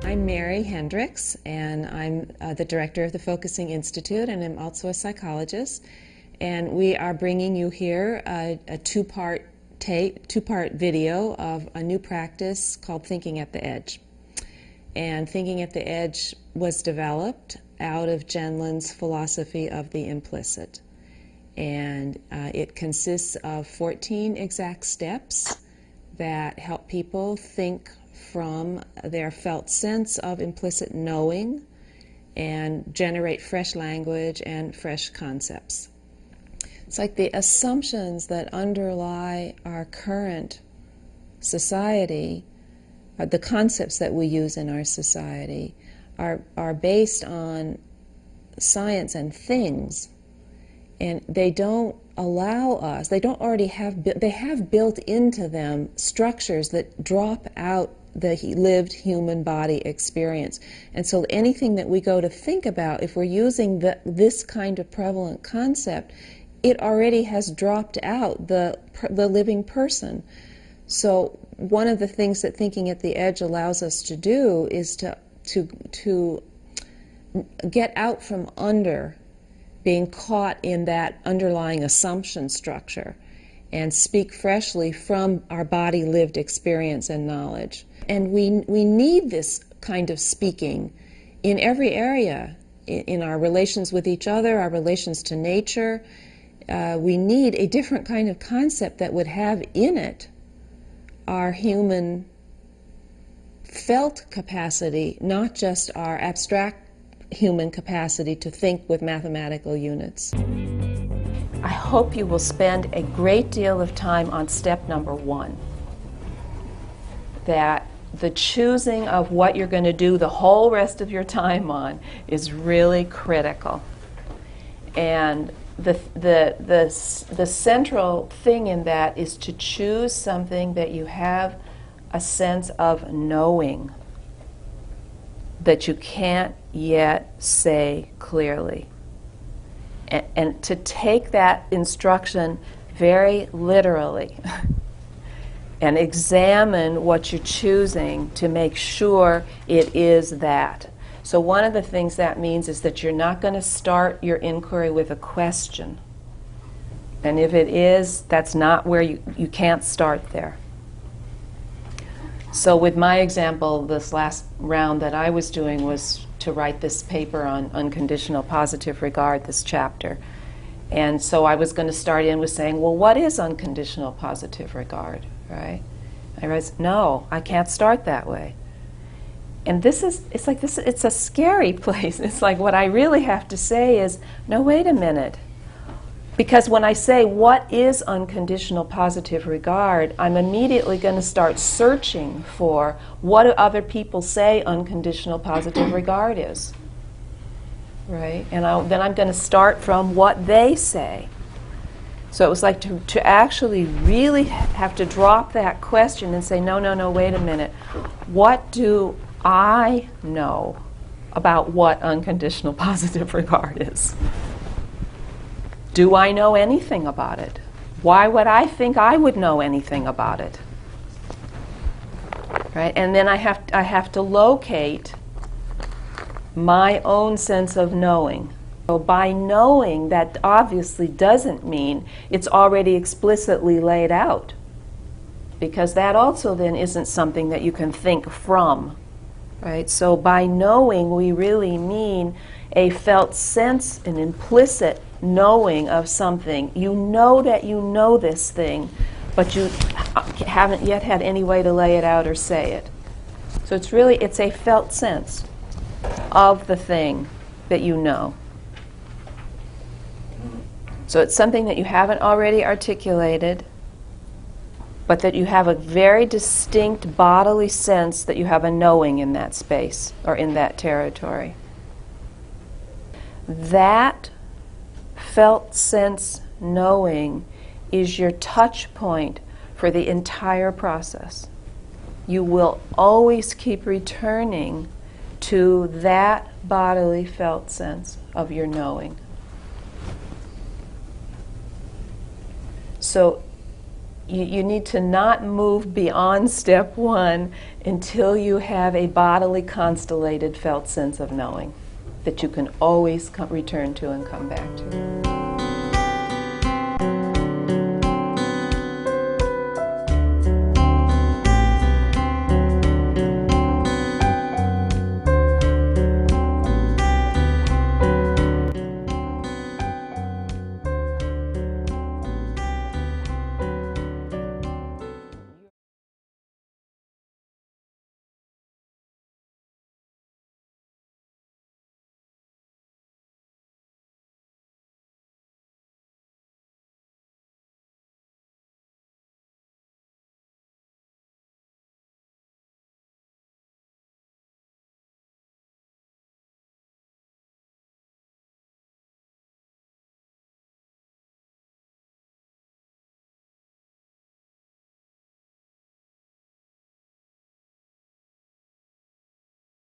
I'm Mary Hendricks, and I'm the director of the Focusing Institute, and I'm also a psychologist. And we are bringing you here a two-part video of a new practice called Thinking at the Edge. And Thinking at the Edge was developed out of Gendlin's philosophy of the implicit. And it consists of 14 exact steps that help people think from their felt sense of implicit knowing and generate fresh language and fresh concepts. It's like the assumptions that underlie our current society, the concepts that we use in our society, are based on science and things, and they don't allow us, they don't already have, they have built into them structures that drop out the lived human body experience. And so anything that we go to think about, if we're using this kind of prevalent concept, it already has dropped out the living person. So one of the things that Thinking at the Edge allows us to do is to get out from under being caught in that underlying assumption structure and speak freshly from our body lived experience and knowledge. And we need this kind of speaking in every area, in our relations with each other, our relations to nature. We need a different kind of concept that would have in it our human felt capacity, not just our abstract human capacity to think with mathematical units. I hope you will spend a great deal of time on step number 1. That the choosing of what you're going to do the whole rest of your time on is really critical. And the central thing in that is to choose something that you have a sense of knowing that you can't yet say clearly. And to take that instruction very literally and examine what you're choosing to make sure it is that. So one of the things that means is that you're not going to start your inquiry with a question. And if it is, that's not where you can't start there. So with my example, this last round that I was doing was to write this paper on unconditional positive regard, this chapter. And so I was going to start in with saying, well, what is unconditional positive regard, right? I realized, no, I can't start that way. And it's a scary place. It's like what I really have to say is, no, wait a minute. Because when I say, what is unconditional positive regard, I'm immediately going to start searching for what do other people say unconditional positive regard is. Right? And then I'm going to start from what they say. So it was like to actually really have to drop that question and say, no, wait a minute. What do I know about what unconditional positive regard is? Do I know anything about it? Why would I think I would know anything about it? Right? And then I have to locate my own sense of knowing. So by knowing, that obviously doesn't mean it's already explicitly laid out, because that also then isn't something that you can think from. Right? So by knowing, we really mean a felt sense, an implicit knowing of something. You know that you know this thing, but you haven't yet had any way to lay it out or say it. So it's a felt sense of the thing that you know. So it's something that you haven't already articulated, but that you have a very distinct bodily sense that you have a knowing in that space or in that territory. That felt sense knowing is your touch point for the entire process. You will always keep returning to that bodily felt sense of your knowing. So you need to not move beyond step one until you have a bodily constellated felt sense of knowing that you can always return to and come back to.